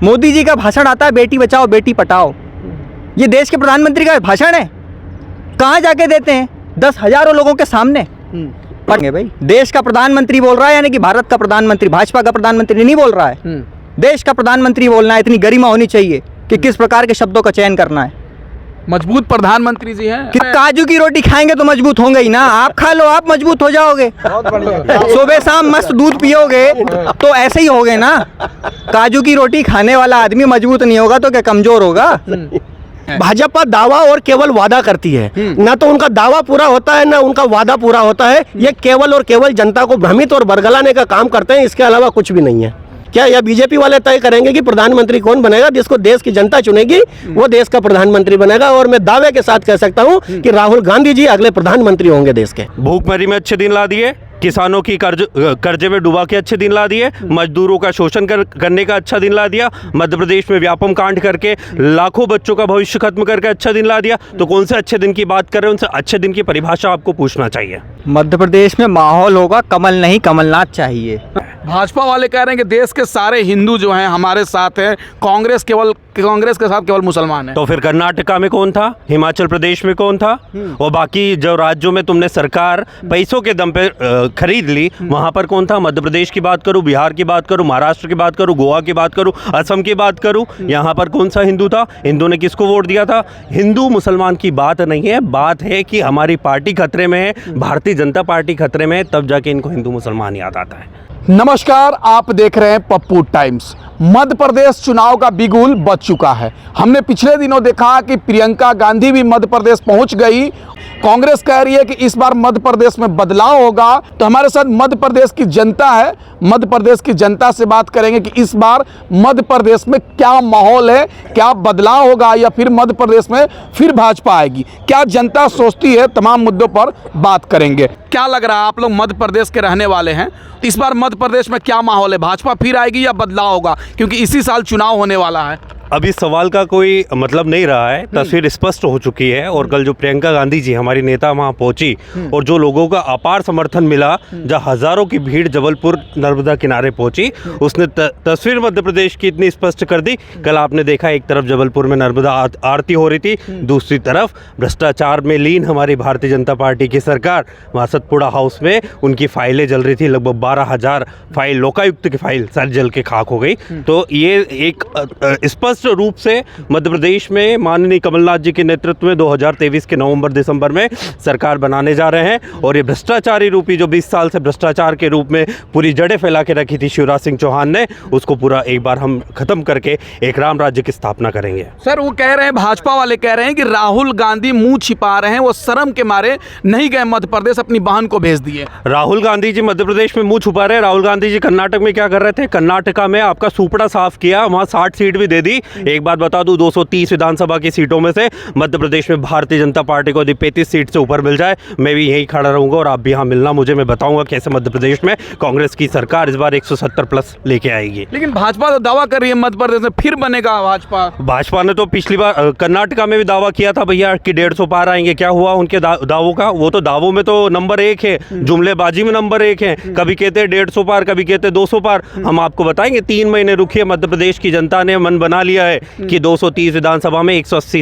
मोदी जी का भाषण आता है बेटी बचाओ बेटी पढ़ाओ, ये देश के प्रधानमंत्री का भाषण है? कहाँ जाके देते हैं? 10,000 लोगों के सामने पढ़ेंगे भाई। देश का प्रधानमंत्री बोल रहा है, यानी कि भारत का प्रधानमंत्री, भाजपा का प्रधानमंत्री नहीं बोल रहा है। देश का प्रधानमंत्री बोलना है, इतनी गरिमा होनी चाहिए कि किस प्रकार के शब्दों का चयन करना है। मजबूत प्रधानमंत्री जी हैं। कि काजू की रोटी खाएंगे तो मजबूत होंगे ही ना। आप खा लो, आप मजबूत हो जाओगे। सुबह शाम मस्त दूध पियोगे तो ऐसे ही होगे ना। काजू की रोटी खाने वाला आदमी मजबूत नहीं होगा तो क्या कमजोर होगा? भाजपा दावा और केवल वादा करती है, ना तो उनका दावा पूरा होता है ना उनका वादा पूरा होता है। ये केवल और केवल जनता को भ्रमित और बरगलाने का काम करते हैं, इसके अलावा कुछ भी नहीं है। क्या यह बीजेपी वाले तय करेंगे कि प्रधानमंत्री कौन बनेगा? जिसको देश की जनता चुनेगी वो देश का प्रधानमंत्री बनेगा। और मैं दावे के साथ कह सकता हूं कि राहुल गांधी जी अगले प्रधानमंत्री होंगे देश के। भूखमरी में अच्छे दिन ला दिए, किसानों की कर्जे में डुबा के अच्छे दिन ला दिए, मजदूरों का शोषण करने का अच्छा दिन ला दिया, मध्य प्रदेश में व्यापम कांड करके लाखों बच्चों का भविष्य खत्म करके अच्छा दिन ला दिया। तो कौन से अच्छे दिन की बात कर रहे हैं? उनसे अच्छे दिन की परिभाषा आपको पूछना चाहिए। मध्य प्रदेश में माहौल होगा कमल नहीं कमलनाथ चाहिए। भाजपा वाले कह रहे हैं कि देश के सारे हिंदू जो हैं हमारे साथ हैं, कांग्रेस के साथ केवल मुसलमान हैं। तो फिर कर्नाटका में कौन था? हिमाचल प्रदेश में कौन था? और बाकी जो राज्यों में तुमने सरकार पैसों के दम पे खरीद ली, वहां पर कौन था? मध्य प्रदेश की बात करूं, बिहार की बात करूं, महाराष्ट्र की बात करूं, गोवा की बात करूं, असम की बात करूं, यहाँ पर कौन सा हिंदू था? हिंदू ने किसको वोट दिया था? हिंदू मुसलमान की बात नहीं है, बात है कि हमारी पार्टी खतरे में है, भारतीय जनता पार्टी खतरे में है, तब जाके इनको हिंदू मुसलमान याद आता है। नमस्कार, आप देख रहे हैं पप्पू टाइम्स। मध्य प्रदेश चुनाव का बिगुल बज चुका है। हमने पिछले दिनों देखा कि प्रियंका गांधी भी मध्य प्रदेश पहुंच गई। कांग्रेस कह रही है कि इस बार मध्य प्रदेश में बदलाव होगा। तो हमारे साथ मध्य प्रदेश की जनता है, मध्य प्रदेश की जनता से बात करेंगे कि इस बार मध्य प्रदेश में क्या माहौल है, क्या बदलाव होगा या फिर मध्य प्रदेश में फिर भाजपा आएगी, क्या जनता सोचती है, तमाम मुद्दों पर बात करेंगे। क्या लग रहा है, आप लोग मध्य प्रदेश के रहने वाले हैं, इस बार मध्य प्रदेश में क्या माहौल है? भाजपा फिर आएगी या बदलाव होगा? क्योंकि इसी साल चुनाव होने वाला है। अब इस सवाल का कोई मतलब नहीं रहा है, तस्वीर स्पष्ट हो चुकी है। और कल जो प्रियंका गांधी जी हमारी नेता वहां पहुंची और जो लोगों का अपार समर्थन मिला, जहां हजारों की भीड़ जबलपुर नर्मदा किनारे पहुंची, उसने तस्वीर मध्य प्रदेश की इतनी स्पष्ट कर दी। कल आपने देखा एक तरफ जबलपुर में नर्मदा आरती हो रही थी, दूसरी तरफ भ्रष्टाचार में लीन हमारी भारतीय जनता पार्टी की सरकार, वहाँ सतपुड़ा हाउस में उनकी फाइलें जल रही थी। लगभग 12,000 फाइल, लोकायुक्त की फाइल सारी जल के खाक हो गई। तो ये एक स्पष्ट रूप से मध्य प्रदेश में माननीय कमलनाथ जी के नेतृत्व में 2023 के नवंबर दिसंबर में सरकार बनाने जा रहे हैं। और ये भ्रष्टाचारी रूपी जो 20 साल से भ्रष्टाचार के रूप में पूरी जड़ें फैला के रखी थी शिवराज सिंह चौहान ने, उसको पूरा एक बार हम खत्म करके एक राम राज्य की स्थापना करेंगे। सर, वो कह रहे हैं, भाजपा वाले कह रहे हैं कि राहुल गांधी मुंह छिपा रहे हैं, वो शर्म के मारे नहीं गए मध्य प्रदेश, अपनी बहन को भेज दिए। राहुल गांधी जी मध्य प्रदेश में मुंह छुपा रहे हैं। राहुल गांधी जी कर्नाटक में क्या कर रहे थे? कर्नाटका में आपका सुपड़ा साफ किया, वहां 60 सीट भी दे दी। एक बात बता दूं, 230 विधानसभा की सीटों में से मध्य प्रदेश में भारतीय जनता पार्टी को यदि 35 सीट से ऊपर मिल जाए, मैं भी यहीं खड़ा रहूंगा और आप भी यहाँ मिलना मुझे, मैं बताऊंगा कैसे मध्य प्रदेश में कांग्रेस की सरकार इस बार 170 प्लस लेके आएगी। लेकिन भाजपा तो दावा कर रही है मध्य प्रदेश में फिर बनेगा भाजपा ने तो पिछली बार कर्नाटका में भी दावा किया था भैया कि 150 पार आएंगे। क्या हुआ उनके दावों का? वो तो दावों में तो नंबर 1 है, जुमलेबाजी में नंबर 1 है। कभी कहते हैं 150 पार, कभी कहते हैं 200 पार। हम आपको बताएंगे, 3 महीने रुकिए, मध्य प्रदेश की जनता ने मन बना लिया है कि 230 विधानसभा में 180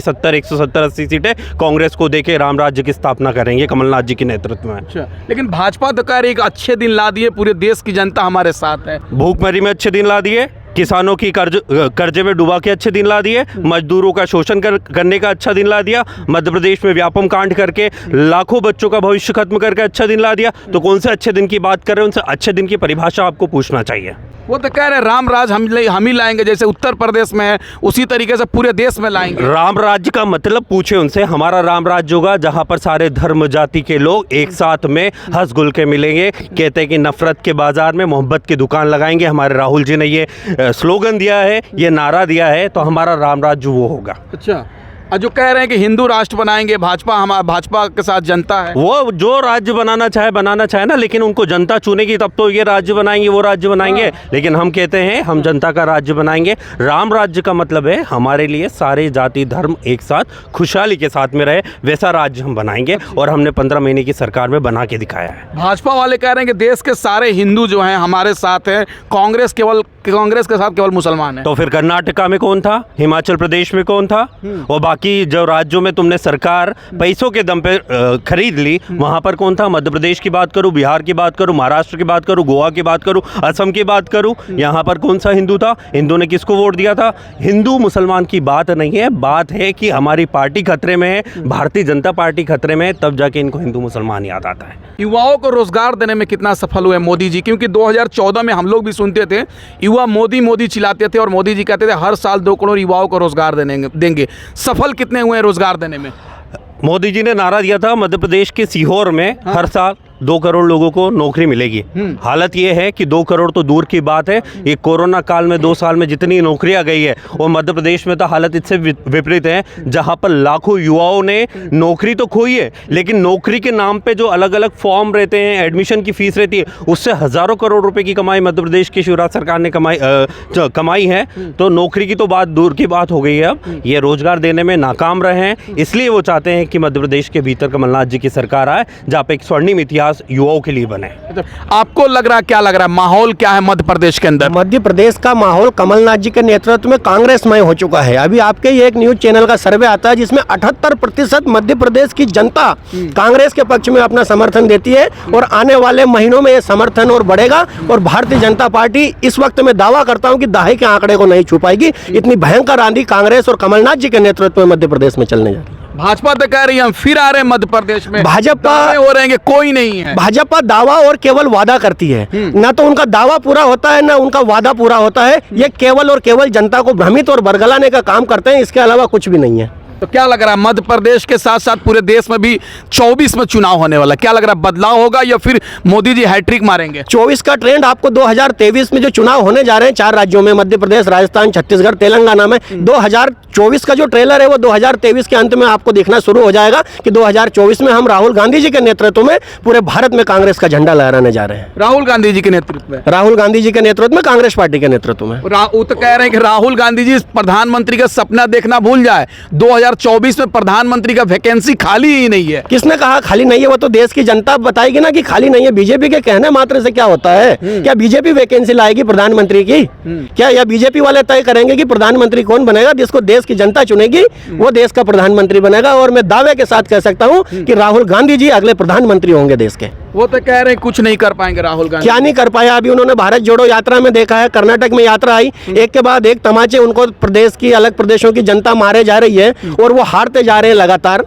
सीटें कांग्रेस को देके राम राज्य की स्थापना करेंगे कमलनाथ जी के नेतृत्व में। अच्छा, लेकिन भाजपा तो कह रही है कि अच्छे दिन ला दिए, पूरे देश की जनता हमारे साथ है। भूखमरी में अच्छे दिन ला दिए, किसानों की कर्जे में डुबा के अच्छे दिन ला दिए, मजदूरों का शोषण करने का अच्छा दिन ला दिया, मध्य प्रदेश में व्यापम कांड करके लाखों बच्चों का भविष्य खत्म करके अच्छा दिन ला दिया। तो कौन से अच्छे दिन की बात कर रहे हैं? उनसे अच्छे दिन की परिभाषा आपको पूछना चाहिए। वो तो कह रहे राम राज हम ही लाएंगे, जैसे उत्तर प्रदेश में है उसी तरीके से पूरे देश में लाएंगे। राम राज्य का मतलब पूछे उनसे। हमारा राम राज्य होगा जहां पर सारे धर्म जाति के लोग एक साथ में हंस घुल के मिलेंगे। कहते हैं कि नफरत के बाजार में मोहब्बत की दुकान लगाएंगे। हमारे राहुल जी ने ये स्लोगन दिया है, ये नारा दिया है, तो हमारा राम राज्य वो होगा। अच्छा, और जो कह रहे हैं कि हिंदू राष्ट्र बनाएंगे, भाजपा के साथ जनता है। वो जो राज्य बनाना चाहे ना, लेकिन उनको जनता चुनेगी तब तो ये राज्य बनाएंगे, वो राज्य बनाएंगे। लेकिन हम कहते हैं हम जनता का राज्य बनाएंगे। राम राज्य का मतलब है हमारे लिए सारे जाति धर्म एक साथ खुशहाली के साथ में रहे, वैसा राज्य हम बनाएंगे और हमने 15 महीने की सरकार में बना के दिखाया है। भाजपा वाले कह रहे हैं कि देश के सारे हिंदू जो हैं हमारे साथ हैं, कांग्रेस के साथ केवल मुसलमान हैं। तो फिर कर्नाटका में कौन था, हिमाचल प्रदेश में कौन था, और बाकी जो राज्यों में तुमने सरकार पैसों के दम पे खरीद ली, वहां पर कौन था? मध्य प्रदेश की बात करूं, बिहार की बात करूं, महाराष्ट्र की बात करूं, गोवा की बात करूं, असम की बात करूं, यहाँ पर कौन सा हिंदू था? हिंदू ने किसको वोट दिया था? हिंदू मुसलमान की बात नहीं है, बात है कि हमारी पार्टी खतरे में है, भारतीय जनता पार्टी खतरे में है, तब जाके इनको हिंदू मुसलमान याद आता है। युवाओं को रोजगार देने में कितना सफल हुए मोदी जी? क्योंकि 2014 में हम लोग भी सुनते थे, युवा मोदी चिल्लाते थे और मोदी जी कहते थे हर साल 2 करोड़ युवाओं को रोजगार देंगे। सफल कितने हुए रोजगार देने में? मोदी जी ने नारा दिया था मध्य प्रदेश के सीहोर में हर साल 2 करोड़ लोगों को नौकरी मिलेगी। हालत ये है कि 2 करोड़ तो दूर की बात है, ये कोरोना काल में 2 साल में जितनी नौकरियां गई है, और मध्य प्रदेश में तो हालत इससे विपरीत है, जहां पर लाखों युवाओं ने नौकरी तो खोई है, लेकिन नौकरी के नाम पे जो अलग अलग फॉर्म रहते हैं, एडमिशन की फीस रहती है, उससे हज़ारों करोड़ रुपए की कमाई मध्य प्रदेश की शिवराज सरकार ने कमाई है। तो नौकरी की तो बात दूर की बात हो गई है। अब ये रोजगार देने में नाकाम रहे हैं, इसलिए वो चाहते हैं कि मध्य प्रदेश के भीतर कमलनाथ जी की सरकार आए, जहाँ पे एक स्वर्णिम इतिहास युवाओं के लिए बने। आपको लग रहा है, क्या लग रहा है, माहौल क्या है मध्य प्रदेश के अंदर? मध्य प्रदेश का माहौल कमलनाथ जी के नेतृत्व में कांग्रेसमय हो चुका है। अभी आपके ही एक न्यूज चैनल का सर्वे आता है जिसमें 78% मध्य प्रदेश की जनता कांग्रेस के पक्ष में अपना समर्थन देती है, और आने वाले महीनों में ये समर्थन और बढ़ेगा। और भारतीय जनता पार्टी इस वक्त मैं दावा करता हूं कि दहाई के आंकड़े को नहीं छू पाएगी। इतनी भयंकर आंधी कांग्रेस और कमलनाथ जी के नेतृत्व में मध्य प्रदेश में चलने जा रही है। भाजपा तो कह रही है हम फिर आ रहे हैं मध्य प्रदेश में, भाजपा हो रहे हैं कि कोई नहीं है। भाजपा दावा और केवल वादा करती है, ना तो उनका दावा पूरा होता है ना उनका वादा पूरा होता है। ये केवल और केवल जनता को भ्रमित और बरगलाने का काम करते हैं, इसके अलावा कुछ भी नहीं है। तो क्या लग रहा है, मध्य प्रदेश के साथ साथ पूरे देश में भी 24 में चुनाव होने वाला, क्या लग रहा है, बदलाव होगा या फिर मोदी जी हैट्रिक मारेंगे? 24 का ट्रेंड आपको 2023 में जो चुनाव होने जा रहे हैं 4 राज्यों में, मध्य प्रदेश, राजस्थान, छत्तीसगढ़, तेलंगाना में, 2024 का जो ट्रेलर है वो 2023 के अंत में आपको दिखना शुरू हो जाएगा कि 2024 में हम राहुल गांधी जी के नेतृत्व में पूरे भारत में कांग्रेस का झंडा लहराने जा रहे हैं। राहुल गांधी जी के नेतृत्व में? राहुल गांधी जी के नेतृत्व में, कांग्रेस पार्टी के नेतृत्व में। वो तो कह रहे हैं कि राहुल गांधी जी प्रधानमंत्री का सपना देखना भूल जाए, 2024 में प्रधानमंत्री का वैकेंसी खाली ही नहीं है। किसने कहा खाली नहीं है? वो तो देश की जनता बताएगी ना कि खाली नहीं है। बीजेपी के कहने मात्र से क्या होता है? क्या बीजेपी वैकेंसी लाएगी प्रधानमंत्री की? क्या या बीजेपी वाले तय करेंगे कि प्रधानमंत्री कौन बनेगा? जिसको देश की जनता चुनेगी वो देश का प्रधानमंत्री बनेगा। और मैं दावे के साथ कह सकता हूं कि राहुल गांधी जी अगले प्रधानमंत्री होंगे देश के। वो तो कह रहे हैं कुछ नहीं कर पाएंगे राहुल गांधी। क्या नहीं कर पाया? अभी उन्होंने भारत जोड़ो यात्रा में देखा है, कर्नाटक में यात्रा आई, एक के बाद एक तमाचे उनको प्रदेश की, अलग प्रदेशों की जनता मारे जा रही है और वो हारते जा रहे हैं लगातार।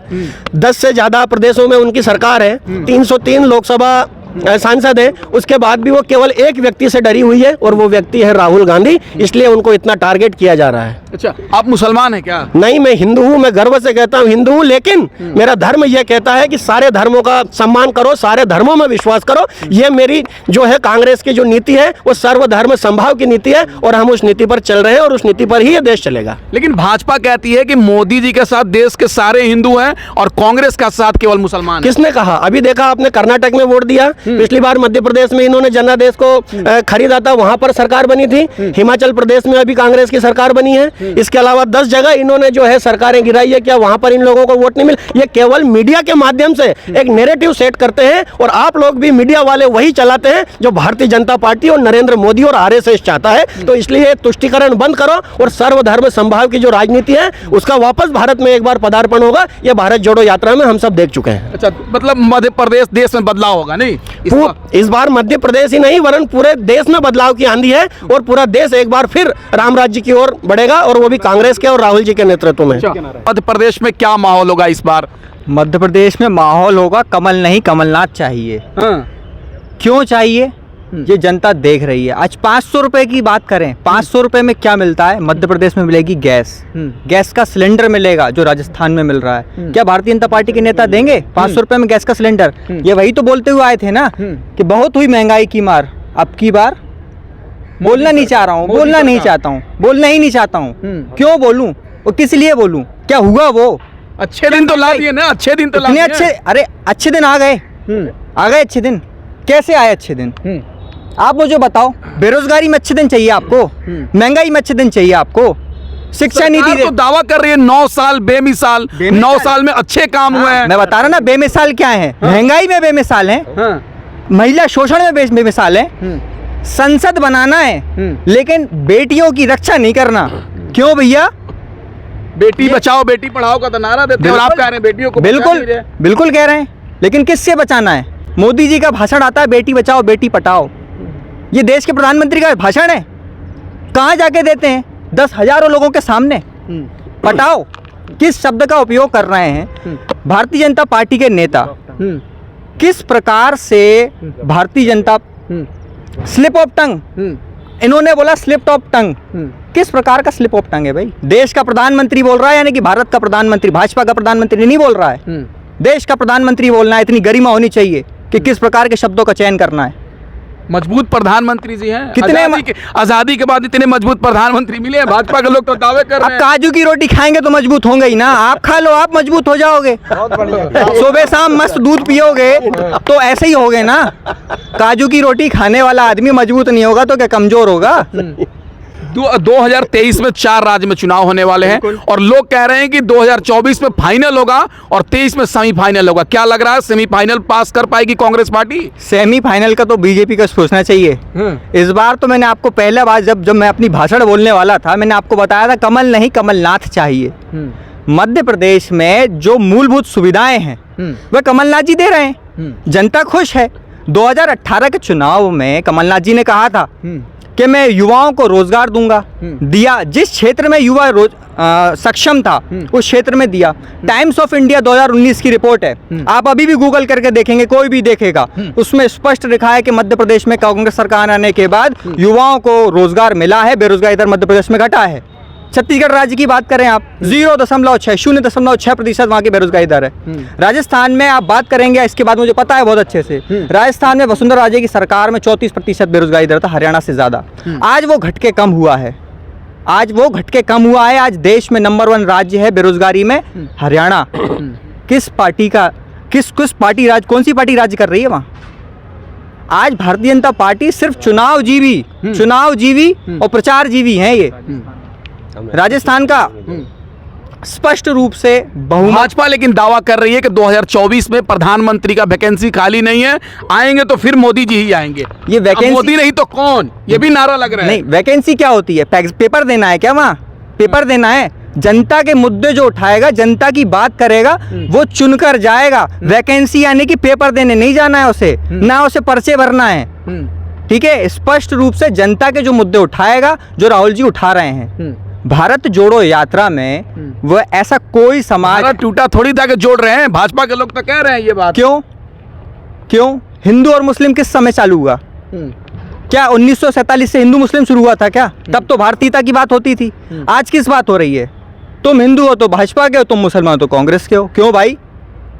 10 से ज्यादा प्रदेशों में उनकी सरकार है, 303 लोकसभा सांसद है, उसके बाद भी वो केवल एक व्यक्ति से डरी हुई है और वो व्यक्ति है राहुल गांधी, इसलिए उनको इतना टारगेट किया जा रहा है। अच्छा, आप मुसलमान हैं क्या? नहीं, मैं हिंदू हूँ, मैं गर्व से कहता हूँ हिंदू हूँ, लेकिन मेरा धर्म यह कहता है कि सारे धर्मों का सम्मान करो, सारे धर्मों में विश्वास करो। ये मेरी जो है कांग्रेस की जो नीति है वो सर्वधर्म संभाव की नीति है और हम उस नीति पर चल रहे हैं और उस नीति पर ही ये देश चलेगा। लेकिन भाजपा कहती है कि मोदी जी के साथ देश के सारे हिंदू हैं और कांग्रेस का साथ केवल मुसलमान। किसने कहा? अभी देखा आपने, कर्नाटक में वोट दिया, पिछली बार मध्य प्रदेश में इन्होंने जनादेश को खरीदा था, वहां पर सरकार बनी थी, हिमाचल प्रदेश में अभी कांग्रेस की सरकार बनी है। इसके अलावा 10 जगह इन्होंने जो है सरकारें गिराई है, क्या वहां पर इन लोगों को वोट नहीं मिले? ये केवल मीडिया के माध्यम से एक नैरेटिव सेट करते हैं और आप लोग भी मीडिया वाले वही चलाते हैं जो भारतीय जनता पार्टी और नरेंद्र मोदी और आरएसएस चाहता है। तो इसलिए तुष्टिकरण बंद करो और सर्वधर्म संभाव की जो राजनीति है उसका वापस भारत में एक बार पदार्पण होगा। ये भारत जोड़ो यात्रा में हम सब देख चुके हैं। अच्छा, मतलब मध्य प्रदेश देश में बदलाव होगा नहीं इस बार मध्य प्रदेश ही नहीं वरन पूरे देश में बदलाव की आंधी है और पूरा देश एक बार फिर राम राज्य की ओर बढ़ेगा और वो भी कांग्रेस के और राहुल जी के नेतृत्व में। मध्य प्रदेश में क्या माहौल होगा इस बार? मध्य प्रदेश में माहौल होगा कमल नहीं कमलनाथ चाहिए। क्यों चाहिए? ये जनता देख रही है। आज 500 रुपए की बात करें, 500 रुपए में क्या मिलता है? मध्य प्रदेश में मिलेगी गैस, गैस का सिलेंडर मिलेगा जो राजस्थान में मिल रहा है। क्या भारतीय जनता पार्टी के नेता देंगे 500 रुपए में गैस का सिलेंडर? ये वही तो बोलते हुए आए थे ना कि बहुत हुई महंगाई की मार। अब की बार बोलना नहीं चाह रहा हूँ, बोलना नहीं चाहता हूँ, बोलना ही नहीं चाहता हूँ। क्यों बोलूँ और किस लिए बोलूँ? क्या हुआ वो? अच्छे दिन तो ला दिए ना, अच्छे दिन तो ला इतने दिए। अच्छे, अरे अच्छे दिन आ गए, आ गए अच्छे दिन। कैसे आए अच्छे दिन? आप मुझे बताओ। बेरोजगारी में अच्छे दिन चाहिए आपको, महंगाई में अच्छे दिन चाहिए आपको, शिक्षा नीति सरकार तो दावा कर रही है 9 साल बेमिसाल, 9 साल में अच्छे काम हुए हैं। मैं बता रहा ना, बेमिसाल क्या है? महंगाई में बेमिसाल है, महिला शोषण में बेमिसाल है, संसद बनाना है लेकिन बेटियों की रक्षा नहीं करना। क्यों भैया? बेटी बचाओ बेटी पढ़ाओ का तो नारा देते हैं और आप कह रहे हैं बेटियों को बचा बिल्कुल नहीं रहे। बिल्कुल कह रहे हैं, लेकिन किससे बचाना है? मोदी जी का भाषण आता है बेटी बचाओ बेटी पढ़ाओ, ये देश के प्रधानमंत्री का भाषण है। कहाँ जाके देते हैं? 10 हजारों लोगों के सामने। पटाओ किस शब्द का उपयोग कर रहे हैं भारतीय जनता पार्टी के नेता? किस प्रकार से Bharatiya Janata slip of tongue, इन्होंने बोला स्लिप ऑफ टंग, किस प्रकार का स्लिप ऑफ टंग है भाई? देश का प्रधानमंत्री बोल रहा है, यानी कि भारत का प्रधानमंत्री, भाजपा का प्रधानमंत्री नहीं बोल रहा है, देश का प्रधानमंत्री बोलना है। इतनी गरिमा होनी चाहिए कि किस प्रकार के शब्दों का चयन करना है। मजबूत प्रधानमंत्री जी हैं। कितने आजादी के बाद इतने मजबूत प्रधानमंत्री मिले हैं। भाजपा के लोग तो दावे कर आप रहे हैं। काजू की रोटी खाएंगे तो मजबूत होंगे ही ना। आप खा लो, आप मजबूत हो जाओगे। सुबह शाम मस्त दूध पियोगे तो ऐसे ही होगे ना। काजू की रोटी खाने वाला आदमी मजबूत नहीं होगा तो क्या कमजोर होगा? 2023 में 4 राज्य में चुनाव होने वाले हैं और लोग कह रहे हैं कि 2024 में फाइनल होगा और 23 में सेमीफाइनल होगा। क्या लग रहा है, सेमीफाइनल पास कर पाएगी कांग्रेस पार्टी? सेमीफाइनल का तो बीजेपी का सोचना चाहिए। इस बार तो मैंने आपको पहला बार जब मैं अपनी भाषण बोलने वाला था, मैंने आपको बताया था कमल नहीं कमलनाथ चाहिए। मध्य प्रदेश में जो मूलभूत सुविधाएं हैं वह कमलनाथ जी दे रहे हैं, जनता खुश है। 2018 के चुनाव में कमलनाथ जी ने कहा था कि मैं युवाओं को रोजगार दूंगा, दिया। जिस क्षेत्र में युवा सक्षम था उस क्षेत्र में दिया। टाइम्स ऑफ इंडिया 2019 की रिपोर्ट है, आप अभी भी गूगल करके देखेंगे, कोई भी देखेगा, उसमें स्पष्ट लिखा है कि मध्य प्रदेश में कांग्रेस सरकार आने के बाद युवाओं को रोजगार मिला है, बेरोजगारी दर मध्य प्रदेश में घटा है। छत्तीसगढ़ राज्य की बात करें आप, 0.6% वहाँ की बेरोजगारी दर है। राजस्थान में आप बात करेंगे, इसके बाद मुझे पता है बहुत अच्छे से, राजस्थान में वसुंधरा राजे की सरकार में 34% बेरोजगारी दर था, हरियाणा से ज़्यादा। आज वो घट के कम हुआ है, आज देश में नंबर 1 राज्य है बेरोजगारी में हरियाणा। किस पार्टी का, किस पार्टी राज, कौन सी पार्टी राज्य कर रही है वहाँ? आज भारतीय जनता पार्टी सिर्फ चुनाव जीवी और प्रचार जीवी है। ये राजस्थान का स्पष्ट रूप से बहुमत। भाजपा लेकिन दावा कर रही है कि 2024 में प्रधानमंत्री का वैकेंसी खाली नहीं है, आएंगे तो फिर मोदी जी ही आएंगे। ये वैकेंसी, मोदी नहीं तो कौन, ये भी नारा लग रहा है। नहीं, वैकेंसी क्या होती है? पेपर देना है क्या वहाँ? पेपर देना है। जनता के मुद्दे जो उठाएगा, जनता की बात करेगा, वो चुनकर जाएगा। वैकेंसी यानी कि पेपर देने नहीं जाना है उसे, ना उसे पर्चे भरना है। ठीक है, स्पष्ट रूप से जनता के जो मुद्दे उठाएगा, जो राहुल जी उठा रहे हैं। भारत जोड़ो यात्रा में वो ऐसा कोई समाज टूटा थोड़ी था कि जोड़ रहे हैं, भाजपा के लोग तो कह रहे हैं ये बात। क्यों हिंदू और मुस्लिम किस समय चालू हुआ? क्या 1947 से हिंदू मुस्लिम शुरू हुआ था क्या? तब तो भारतीयता की बात होती थी। आज किस बात हो रही है? तुम हिंदू हो तो भाजपा के हो, तुम मुसलमान हो तो कांग्रेस के हो। क्यों भाई?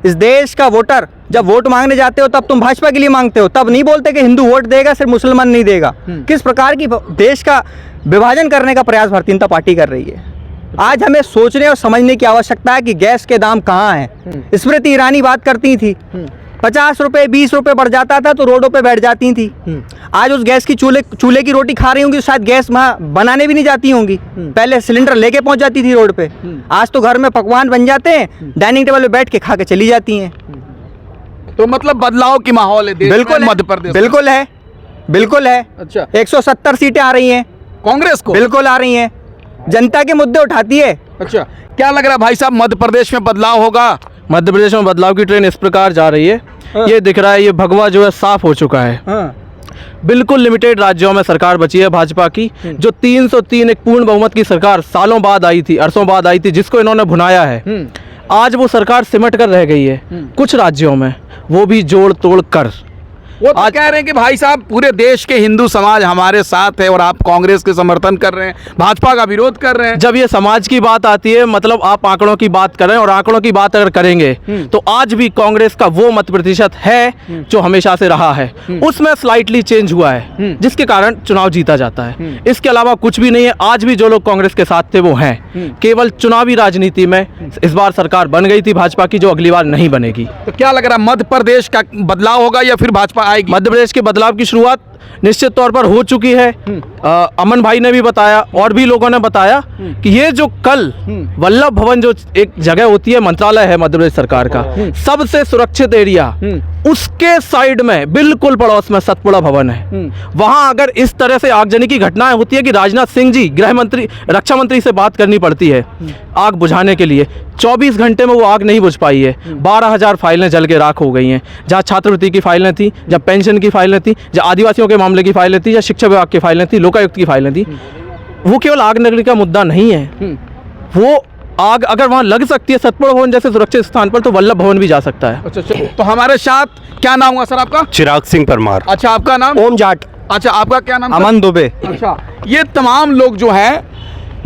इस देश का वोटर जब वोट मांगने जाते हो तब तुम भाजपा के लिए मांगते हो, तब नहीं बोलते कि हिंदू वोट देगा सिर्फ मुसलमान नहीं देगा। किस प्रकार की देश का विभाजन करने का प्रयास भारतीय जनता पार्टी कर रही है? आज हमें सोचने और समझने की आवश्यकता है कि गैस के दाम कहाँ हैं। स्मृति ईरानी बात करती थी, 50 रुपए 20 रुपए बढ़ जाता था तो रोडों पे बैठ जाती थी। आज उस गैस की चूल्हे की रोटी खा रही होंगी, शायद गैस वहाँ बनाने भी नहीं जाती होंगी, पहले सिलेंडर लेके पहुंच जाती थी रोड पे। आज तो घर में पकवान बन जाते हैं, डाइनिंग टेबल पे बैठ के खा के चली जाती हैं। तो मतलब बदलाव की माहौल है देश में, मध्य प्रदेश। बिल्कुल है। अच्छा, 170 सीटें आ रही हैं कांग्रेस को, बिल्कुल आ रही हैं, जनता के मुद्दे उठाती है। अच्छा, क्या लग रहा है भाई साहब, मध्य प्रदेश में बदलाव होगा? मध्य प्रदेश में बदलाव की ट्रेन इस प्रकार जा रही है, ये दिख रहा है, ये भगवा जो है साफ हो चुका है। बिल्कुल लिमिटेड राज्यों में सरकार बची है भाजपा की। जो 303 एक पूर्ण बहुमत की सरकार सालों बाद आई थी, अरसों बाद आई थी, जिसको इन्होंने भुनाया है, आज वो सरकार सिमट कर रह गई है कुछ राज्यों में, वो भी जोड़ तोड़ कर। वो तो कह रहे हैं कि भाई साहब पूरे देश के हिंदू समाज हमारे साथ है और आप कांग्रेस के समर्थन कर रहे हैं, भाजपा का विरोध कर रहे हैं। जब ये समाज की बात आती है, मतलब आप आंकड़ों की बात कर रहे हैं, और आंकड़ों की बात अगर करेंगे तो आज भी कांग्रेस का वो मत प्रतिशत है जो हमेशा से रहा है, उसमें स्लाइटली चेंज हुआ है, जिसके कारण चुनाव जीता जाता है। इसके अलावा कुछ भी नहीं है। आज भी जो लोग कांग्रेस के साथ थे वो हैं। केवल चुनावी राजनीति में इस बार सरकार बन गई थी भाजपा की, जो अगली बार नहीं बनेगी। तो क्या लग रहा है, मध्य प्रदेश का बदलाव होगा या फिर भाजपा आएगी? मध्य प्रदेश के बदलाव की शुरुआत निश्चित तौर पर हो चुकी है। अमन भाई ने भी बताया और भी लोगों ने बताया कि ये जो कल वल्लभ भवन, जो एक जगह होती है, मंत्रालय है मध्य प्रदेश सरकार का, सबसे सुरक्षित एरिया, उसके साइड में बिल्कुल पड़ोस में सतपुड़ा भवन है। वहां अगर इस तरह से आगजनी की घटनाएं होती है कि राजनाथ सिंह जी, गृह मंत्री, रक्षा मंत्री से बात करनी पड़ती है आग बुझाने के लिए, 24 घंटे में वो आग नहीं बुझ पाई है। 12,000 फाइलें जल के राख हो गई हैं। जहाँ छात्रवृत्ति की फाइलें थी, जहाँ पेंशन की फाइलें थी, जहाँ आदिवासियों के मामले की फाइलें थी, या शिक्षा विभाग की फाइलें थी, लोकायुक्त की फाइलें थी, वो केवल आग लगने का मुद्दा नहीं है। वो आग अगर वहाँ लग सकती है सतपुड़ा भवन जैसे सुरक्षित स्थान पर, तो वल्लभ भवन भी जा सकता है। अच्छा, तो हमारे साथ क्या नाम हुआ सर आपका? चिराग सिंह परमार। अच्छा, आपका नाम? ओम जाट। अच्छा, आपका क्या नाम? अमन दुबे। अच्छा, ये तमाम लोग जो हैं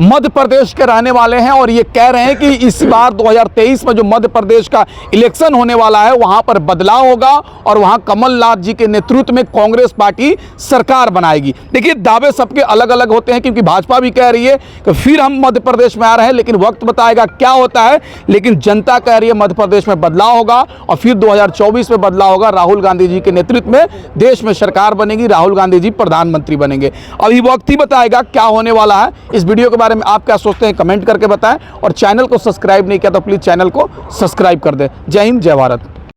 मध्य प्रदेश के रहने वाले हैं और ये कह रहे हैं कि इस बार 2023 में जो मध्य प्रदेश का इलेक्शन होने वाला है वहां पर बदलाव होगा और वहां कमलनाथ जी के नेतृत्व में कांग्रेस पार्टी सरकार बनाएगी। देखिए, दावे सबके अलग अलग होते हैं, क्योंकि भाजपा भी कह रही है कि फिर हम मध्य प्रदेश में आ रहे हैं, लेकिन वक्त बताएगा क्या होता है। लेकिन जनता कह रही है मध्य प्रदेश में बदलाव होगा और फिर 2024 में बदलाव होगा। राहुल गांधी जी के नेतृत्व में देश में सरकार बनेगी, राहुल गांधी जी प्रधानमंत्री बनेंगे। अभी वक्त ही बताएगा क्या होने वाला है। इस वीडियो के बारे में आप क्या सोचते हैं कमेंट करके बताएं और चैनल को सब्सक्राइब नहीं किया तो प्लीज चैनल को सब्सक्राइब कर दें। जय हिंद, जय भारत।